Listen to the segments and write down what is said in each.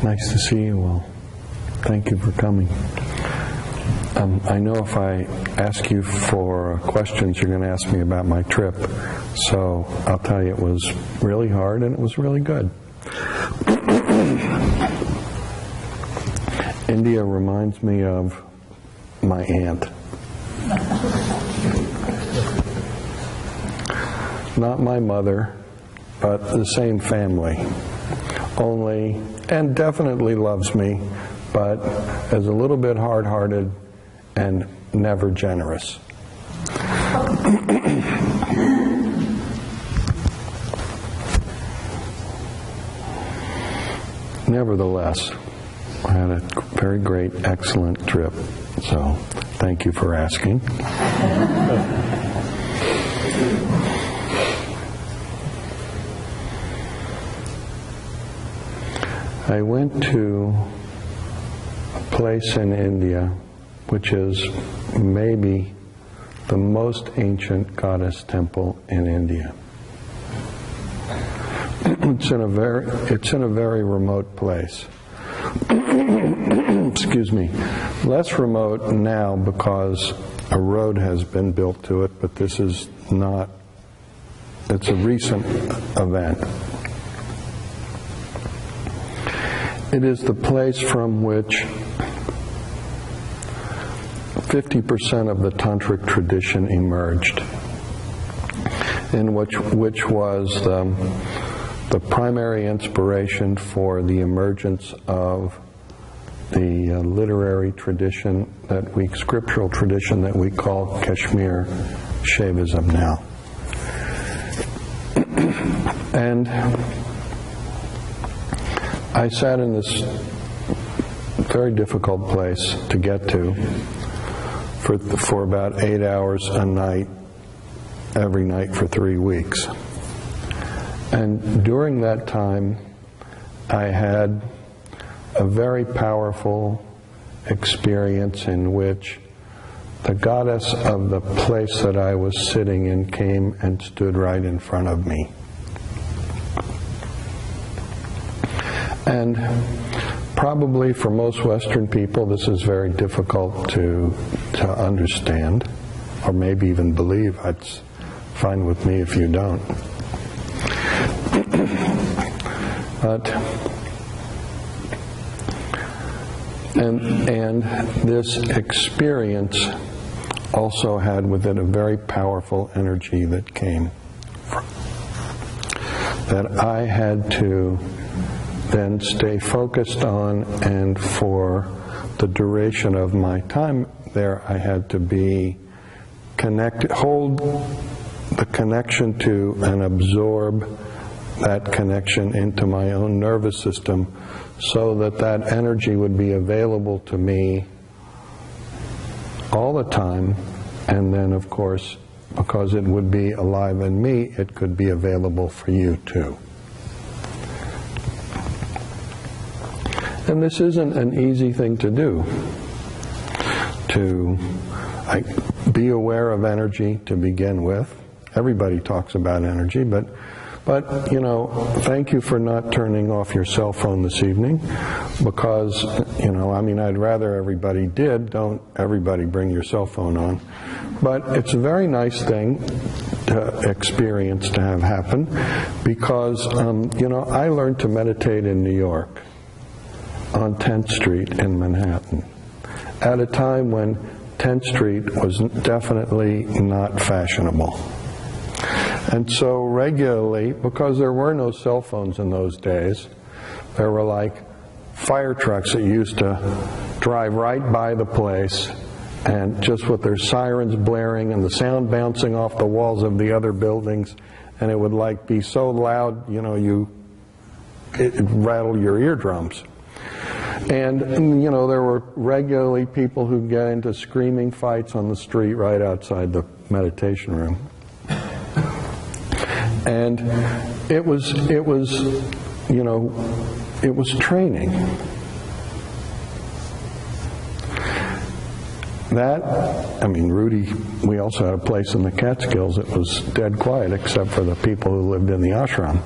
Nice to see you all. Thank you for coming. I know if I ask you for questions, you're going to ask me about my trip. So I'll tell you, it was really hard and it was really good. India reminds me of my aunt. Not my mother, but the same family. Only, and definitely loves me, but is a little bit hard-hearted and never generous. Nevertheless, I had a very great, excellent trip. So, thank you for asking. I went to a place in India which is maybe the most ancient goddess temple in India. It's in a very remote place. Excuse me. Less remote now because a road has been built to it, but this is not, it's a recent event. It is the place from which 50% of the tantric tradition emerged, in which was the primary inspiration for the emergence of the literary tradition scriptural tradition that we call Kashmir Shaivism now. And I sat in this very difficult place to get to for about 8 hours a night, every night for 3 weeks. And during that time, I had a very powerful experience in which the goddess of the place that I was sitting in came and stood right in front of me. And probably for most Western people, this is very difficult to understand, or maybe even believe. It's fine with me if you don't. But and this experience also had with it a very powerful energy that came that I had to then stay focused on, and for the duration of my time there I had to be connected, hold the connection to and absorb that connection into my own nervous system so that that energy would be available to me all the time, and then of course because it would be alive in me, it could be available for you too. And this isn't an easy thing to do, to be aware of energy to begin with. Everybody talks about energy, but you know, thank you for not turning off your cell phone this evening, because, you know, I mean, I'd rather everybody did. Don't everybody bring your cell phone on. But it's a very nice thing to experience, to have happen, because, you know, I learned to meditate in New York on 10th Street in Manhattan at a time when 10th Street was definitely not fashionable. And so regularly, because there were no cell phones in those days, there were like fire trucks that used to drive right by the place, and just with their sirens blaring and the sound bouncing off the walls of the other buildings, and it would like be so loud, you know, it rattled your eardrums. And, you know, there were regularly people who get into screaming fights on the street right outside the meditation room. And it was, you know, it was training. That, I mean, Rudy, we also had a place in the Catskills that was dead quiet except for the people who lived in the ashram.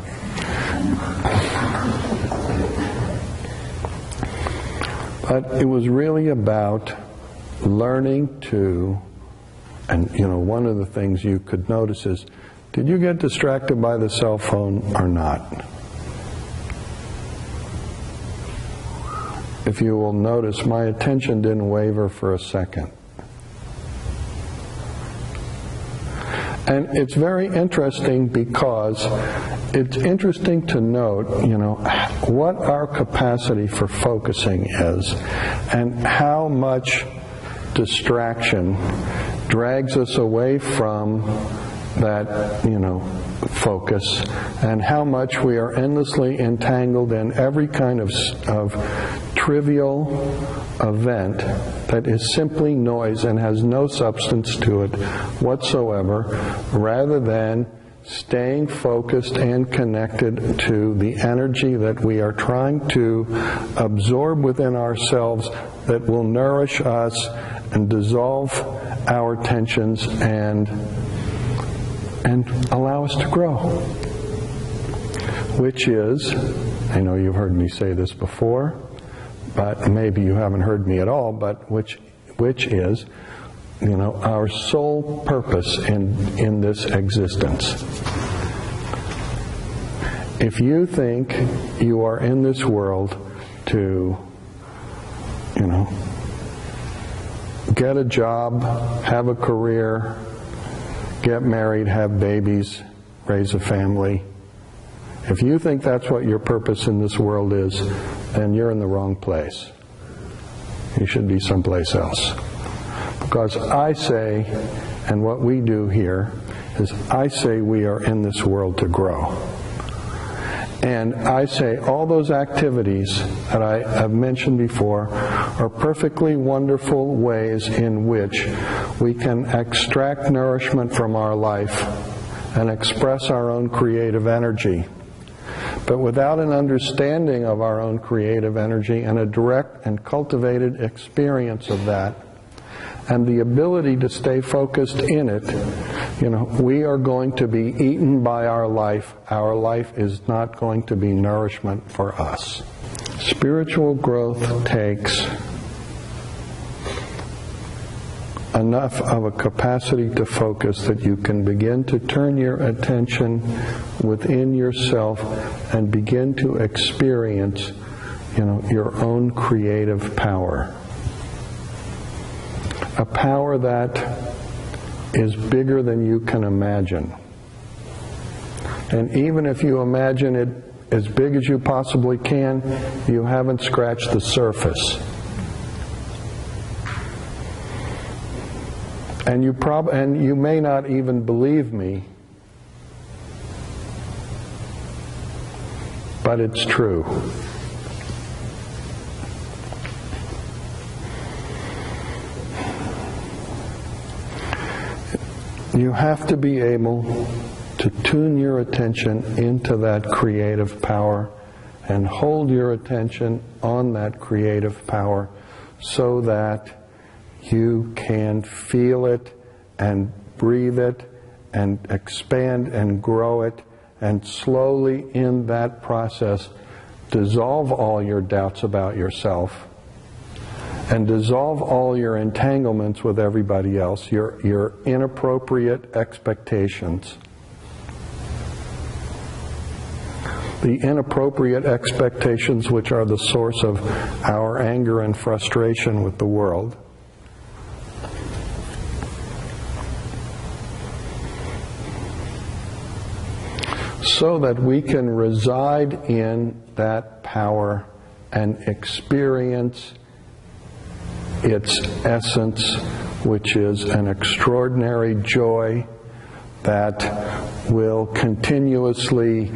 But it was really about learning to, and one of the things you could notice is, did you get distracted by the cell phone or not? If you will notice, my attention didn't waver for a second. And it's very interesting because it's interesting to note, what our capacity for focusing is and how much distraction drags us away from that, focus, and how much we are endlessly entangled in every kind of trivial event that is simply noise and has no substance to it whatsoever, rather than staying focused and connected to the energy that we are trying to absorb within ourselves that will nourish us and dissolve our tensions and allow us to grow. Which is, I know you've heard me say this before, but maybe you haven't heard me at all, but which is, our sole purpose in this existence. If you think you are in this world to, get a job, have a career, get married, have babies, raise a family, if you think that's what your purpose in this world is, then you're in the wrong place. You should be someplace else. Because I say, and what we do here, is I say we are in this world to grow. And I say all those activities that I have mentioned before are perfectly wonderful ways in which we can extract nourishment from our life and express our own creative energy. But without an understanding of our own creative energy and a direct and cultivated experience of that, and the ability to stay focused in it, we are going to be eaten by our life. Our life is not going to be nourishment for us. Spiritual growth takes enough of a capacity to focus that you can begin to turn your attention within yourself and begin to experience, your own creative power. A power that is bigger than you can imagine. And even if you imagine it as big as you possibly can, you haven't scratched the surface. And you may not even believe me, but it's true. You have to be able to tune your attention into that creative power and hold your attention on that creative power so that you can feel it and breathe it and expand and grow it, and slowly in that process dissolve all your doubts about yourself and dissolve all your entanglements with everybody else, your inappropriate expectations. The inappropriate expectations which are the source of our anger and frustration with the world. So that we can reside in that power and experience its essence, which is an extraordinary joy that will continuously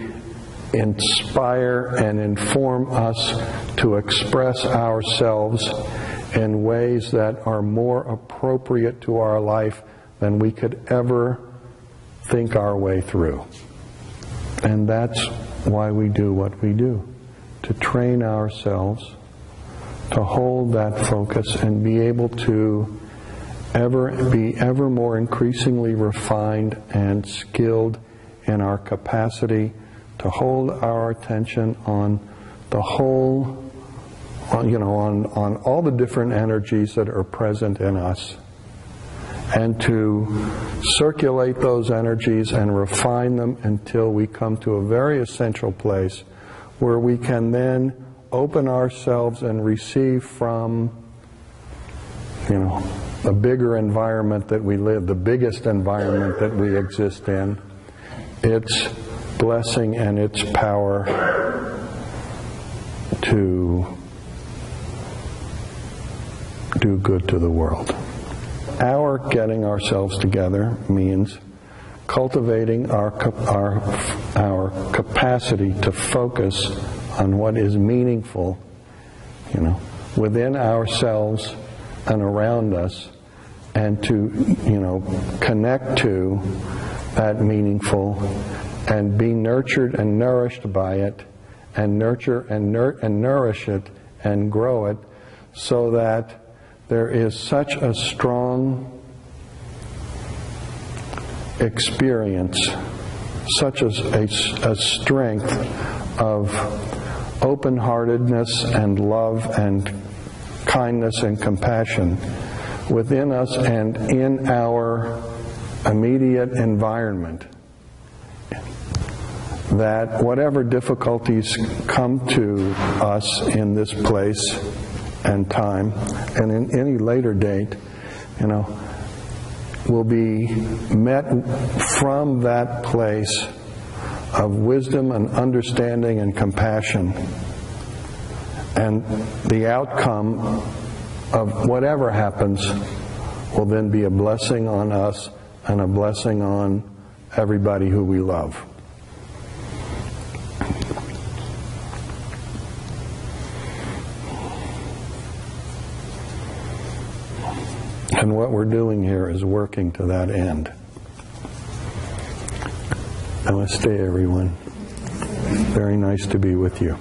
inspire and inform us to express ourselves in ways that are more appropriate to our life than we could ever think our way through. And that's why we do what we do, to train ourselves to hold that focus and be able to be ever more increasingly refined and skilled in our capacity to hold our attention on the whole, on all the different energies that are present in us, and to circulate those energies and refine them until we come to a very essential place where we can then open ourselves and receive from, the bigger environment that we live, the biggest environment that we exist in, its blessing and its power to do good to the world. Our getting ourselves together means cultivating our capacity to focus on what is meaningful, within ourselves and around us, and to, connect to that meaningful and be nurtured and nourished by it, and nurture and nourish it and grow it, so that there is such a strong experience, such as a strength of open-heartedness and love and kindness and compassion within us and in our immediate environment, that whatever difficulties come to us in this place and time, and in any later date, will be met from that place of wisdom and understanding and compassion. And the outcome of whatever happens will then be a blessing on us and a blessing on everybody who we love. And what we're doing here is working to that end. Namaste, everyone. Very nice to be with you.